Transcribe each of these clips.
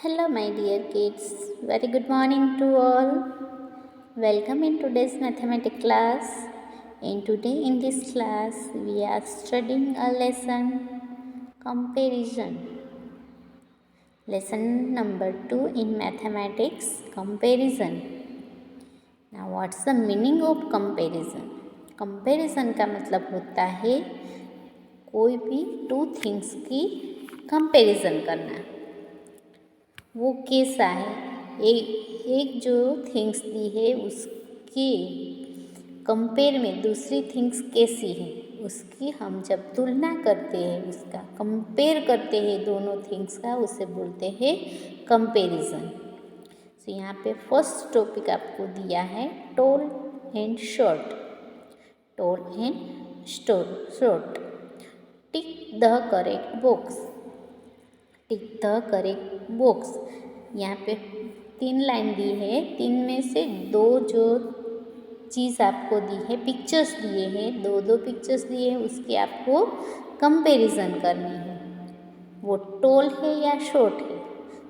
Hello, my dear kids. Very good morning to all. Welcome in today's mathematics class. And today in this class, we are studying a lesson comparison. Lesson number 2 in mathematics comparison. Now, what's the meaning of comparison? Comparison का मतलब होता है कोई भी two things की comparison करना। वो कैसा है, एक जो थिंग्स दी है उसके कंपेयर में दूसरी थिंग्स कैसी है, उसकी हम जब तुलना करते हैं, उसका कंपेयर करते हैं दोनों थिंग्स का, उसे बोलते हैं कंपैरिजन। तो यहाँ पे फर्स्ट टॉपिक आपको दिया है tall and short. Tall and short. Tick the correct box. Tick the correct box. यहाँ पे 3 लाइन दी है, 3 में से 2 जो चीज़ आपको दी है, पिक्चर्स दिए हैं, 2 पिक्चर्स दिए हैं, उसकी आपको कंपैरिजन करनी है। वो टॉल है या शॉर्ट है।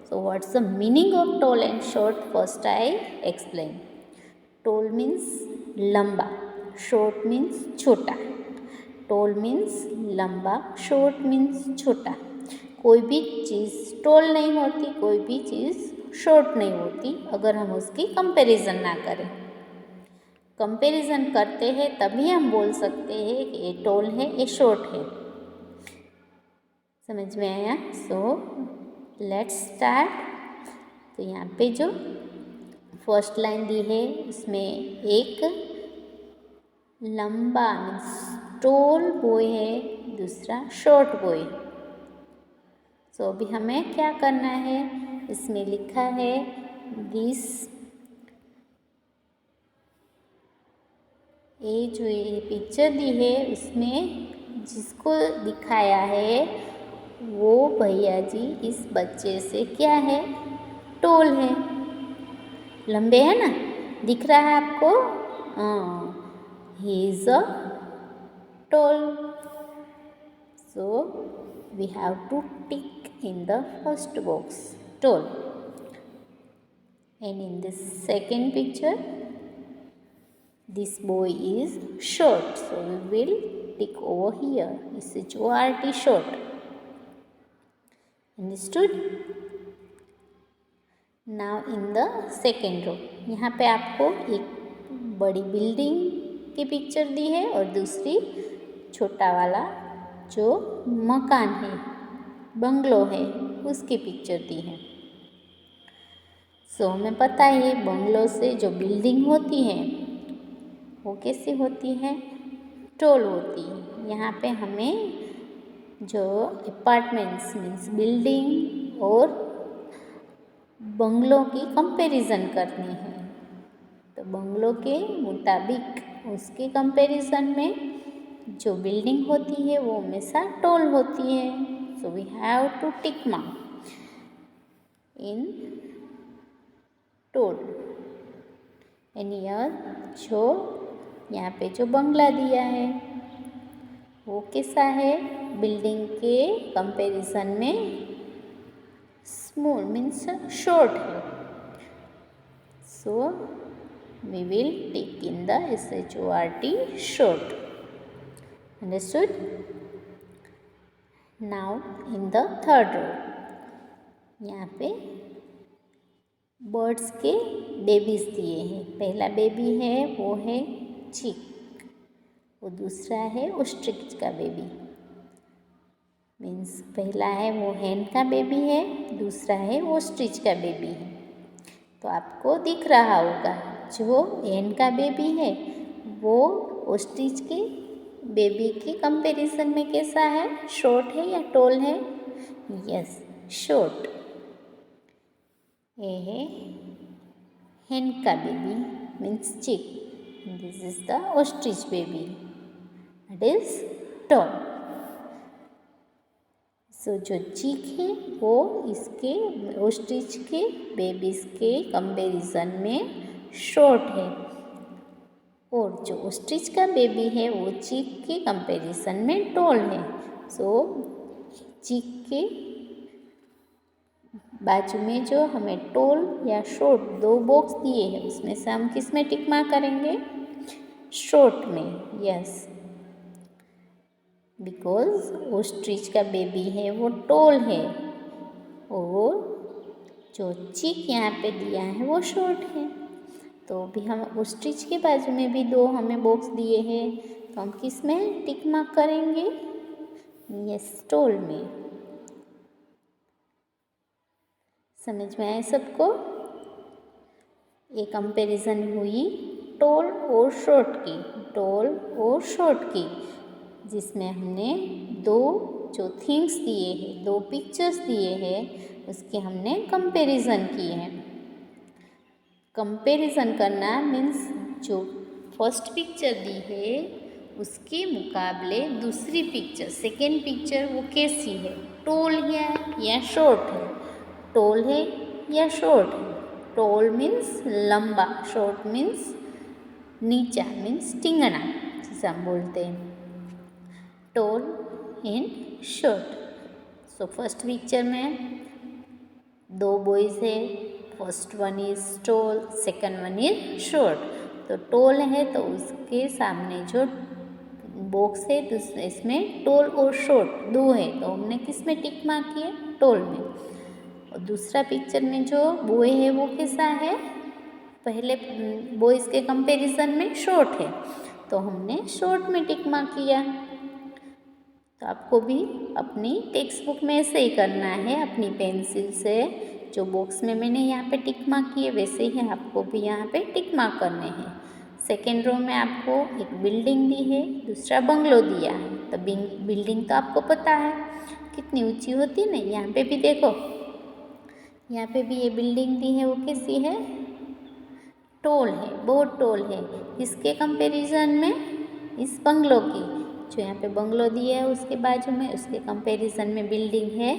So what's the meaning of tall and short? First I explain. Toll means लंबा, शॉर्ट मीन्स छोटा। टॉल मीन्स लंबा, शॉर्ट मीन्स छोटा। कोई भी चीज़ टॉल नहीं होती, कोई भी चीज़ शॉर्ट नहीं होती अगर हम उसकी कंपैरिजन ना करें। कंपैरिजन करते हैं तभी हम बोल सकते हैं कि ये टॉल है, ये शॉर्ट है। समझ में आया? So let's start. तो यहाँ पे जो फर्स्ट लाइन दी है उसमें एक लंबा मीन्स टॉल बॉय है, दूसरा शॉर्ट बॉय। सो अभी हमें क्या करना है, इसमें लिखा है दिस, ये जो ये पिक्चर दी है उसमें जिसको दिखाया है वो भैया जी इस बच्चे से क्या है, टॉल है, लंबे है ना, दिख रहा है आपको? He is a tall. So we have to tick in the first box, tall. And in this second picture, this boy is short, so we will tick over here. This is short, short. Understood? Now in the second row, यहाँ पे आपको एक बड़ी building की picture दी है और दूसरी छोटा वाला जो मकान है, बंगलो है, उसकी पिक्चर दी है। सो हमें पता है बंगलो से जो बिल्डिंग होती है वो कैसी होती है, टॉल होती है। यहाँ पे हमें जो अपार्टमेंट्स मीन्स बिल्डिंग और बंगलों की कंपैरिजन करनी है। तो बंगलो के मुताबिक उसके कंपैरिजन में जो बिल्डिंग होती है वो हमेशा टॉल होती है। So we have to tick mark in tall. And here जो यहाँ पे जो बंगला दिया है वो कैसा है, बिल्डिंग के कंपैरिजन में स्मॉल मीन्स शॉर्ट है। So we will tick in the SHORT, short. Understood? Now in the third row, यहाँ पे बर्ड्स के बेबीज दिए हैं। पहला बेबी है वो है चिक, वो दूसरा है ऑस्ट्रिच का बेबी। मीन्स पहला है वो हैन का बेबी है, दूसरा है ऑस्ट्रिच का बेबी है। तो आपको दिख रहा होगा जो हैन का बेबी है वो ऑस्ट्रिच के बेबी के कंपैरिजन में कैसा है, शॉर्ट है या टॉल है? Yes, short. ये है hen का baby means chick, this is the ostrich baby, it is tall. So जो चिक है वो इसके ऑस्ट्रिच के बेबीज के कंपैरिजन में शॉर्ट है, और जो ऑस्ट्रिच का बेबी है वो चिक के कंपैरिजन में टॉल है। सो चिक के बाजू में जो हमें टोल या शॉर्ट दो बॉक्स दिए हैं उसमें से हम किस में टिक मार्क करेंगे? शॉर्ट में। यस, बिकॉज ओस्ट्रिच का बेबी है वो टोल है और जो चीक यहाँ पे दिया है वो शॉर्ट है। तो भी हम ओस्ट्रिच के बाजू में भी दो हमें बॉक्स दिए हैं, तो हम किस में टिक मार्क करेंगे? यस, टोल में। समझ में आए सबको? ये कंपैरिजन हुई टोल और शॉर्ट की, टोल और शॉर्ट की, जिसमें हमने दो जो थिंग्स दिए हैं, दो पिक्चर्स दिए हैं, उसके हमने कंपैरिजन किए हैं। कंपैरिजन करना मीन्स जो फर्स्ट पिक्चर दी है उसके मुकाबले दूसरी पिक्चर, सेकेंड पिक्चर वो कैसी है, टोल है या शॉर्ट है, टोल है या शॉर्ट है। टोल मीन्स लंबा, शॉर्ट मीन्स नीचा, मीन्स टिंगना, जिसे हम बोलते हैं toll and short. So first picture में दो बॉयज है, first one is toll, second one is short. तो टोल है तो उसके सामने जो बॉक्स है तो इसमें टोल और शॉर्ट दो है, तो हमने किस में टिक मार्क किए? टोल में। और दूसरा पिक्चर में जो बॉय है वो कैसा है? पहले बॉयज़ के कंपैरिजन में शॉर्ट है, तो हमने शॉर्ट में टिक मार्क किया। तो आपको भी अपनी टेक्स्ट बुक में ऐसे ही करना है, अपनी पेंसिल से जो बॉक्स में मैंने यहाँ पे टिक मार्क किए वैसे ही आपको भी यहाँ पे टिक मार्क करने हैं। सेकेंड रो में आपको एक बिल्डिंग दी है, दूसरा बंगलो दिया है। तो बिल्डिंग तो आपको पता है कितनी ऊंची होती है ना, यहाँ पे भी देखो, यहाँ पे भी ये बिल्डिंग दी है वो कैसी है? टोल है, बहुत टोल है। किसके कंपैरिजन में? इस बंगलो की। जो यहाँ पे बंगलो दिया है उसके बाजू में, उसके कंपैरिजन में बिल्डिंग है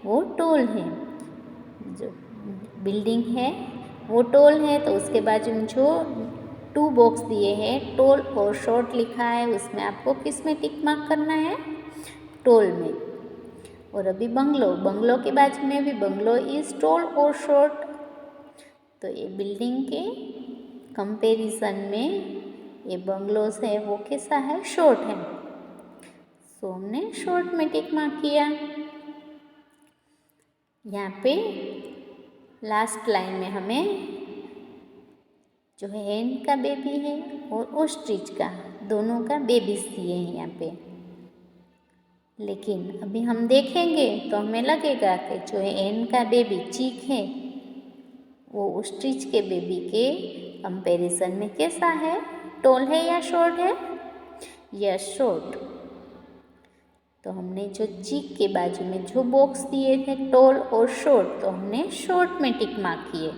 वो टोल है। जो बिल्डिंग है वो टोल है, तो उसके बाजू में जो टू बॉक्स दिए हैं, टोल और शॉर्ट लिखा है, उसमें आपको किस में टिक मार्क करना है? टोल में। और अभी बंगलो के बाजू में भी बंगलो इज टोल और शॉर्ट। तो ये बिल्डिंग के कंपैरिजन में ये बंगलोस है वो कैसा है? शॉर्ट है। सो हमने शॉर्ट में टिक मार्क किया। यहाँ पे लास्ट लाइन में हमें जो है हेन का बेबी है और ओस्ट्रिच का, दोनों का बेबीज दिए हैं यहाँ पे। लेकिन अभी हम देखेंगे तो हमें लगेगा कि जो है एन का बेबी चीक है वो ओस्ट्रिच के बेबी के कंपैरिजन में कैसा है? टोल है या शॉर्ट है? Yes, short. तो हमने जो चीक के बाजू में जो बॉक्स दिए थे टोल और शॉर्ट, तो हमने शॉर्ट में टिक मार्क किए।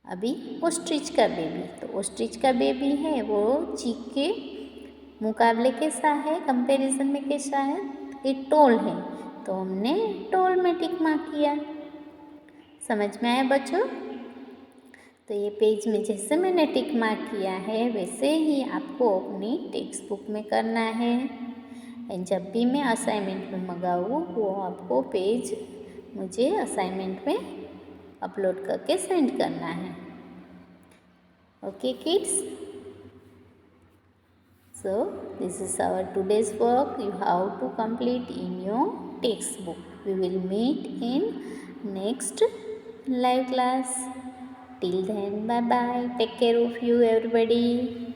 अभी ओस्ट्रिच का बेबी, तो ओस्ट्रिच का बेबी है वो चीक के मुकाबले कैसा है? कंपैरिजन में कैसा है? ये टोल है, तो हमने टोल में टिक मार्क किया। समझ में आया बच्चों? तो ये पेज में जैसे मैंने टिक मार्क किया है वैसे ही आपको अपनी टेक्स्ट बुक में करना है। एंड जब भी मैं असाइनमेंट में मंगाऊँ वो आपको पेज मुझे असाइनमेंट में अपलोड करके सेंड करना है। Okay kids, so this is our today's work. You have to complete in your textbook. We will meet in next live class. Till then, bye bye. Take care of you everybody.